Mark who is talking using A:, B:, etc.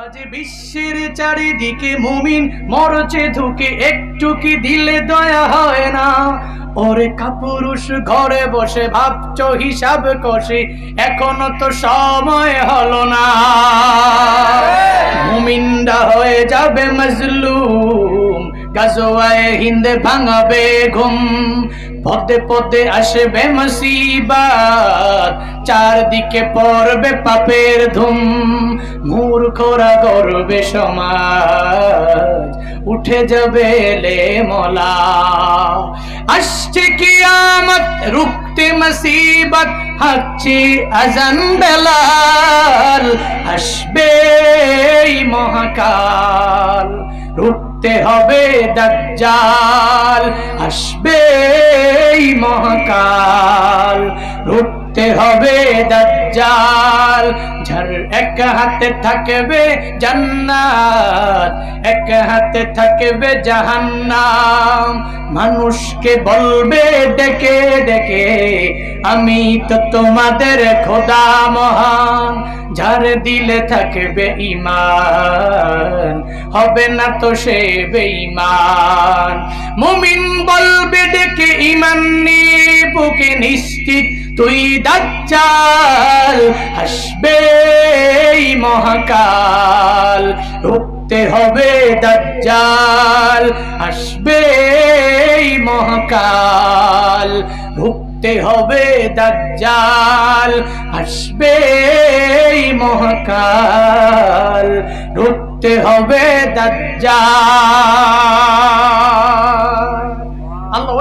A: আজ বিশ্বের চারিদিকে মুমিন মরচে ধুকে, একটু কি দিলে দয়া হয় না? ওরে কাপুরুষ ঘরে বসে ভাবছো হিসাব কষে, এখনো তো সময় হলো না। মুমিনরা হয়ে যাবে মজলুম, গাজওয়ায়ে হিন্দে ভাঙাবে ঘুম। পদে পদে আসবে মুসিবত, চারদিকে পড়বে পাপের ধুম। মূর্খরা গর্বে সমাজ, উঠে যাবে এলে মলা। আসছে কিয়ামত, রুখতে মুসিবত, হাঁকছে আজান বেলাল। আসবে এই মহাকাল, রুখতে হবে দাজ্জাল। আসবে এই মহাকাল, রুখতে হবে দাজ্জাল। যার এক হাতে থাকবে জান্নাত, এক হাতে থাকবে জাহান্নাম। মানুষকে বলবে ডেকে ডেকে, আমি তো তোমাদের খোদা মহান। যার দিলে থাকবে ঈমান, হবে না তো সে বেঈমান। মুমিন বলবে ডেকে ঈমান নিয়ে বুকে নিশ্চিত, তুই দাজ্জাল। আসবে এই মহাকাল, রুখতে হবে দাজ্জাল। আসবে এই মহাকাল, রুখতে হবে দাজ্জাল। আসবে এই মহাকাল, রুখতে হবে দাজ্জাল। আল্লাহ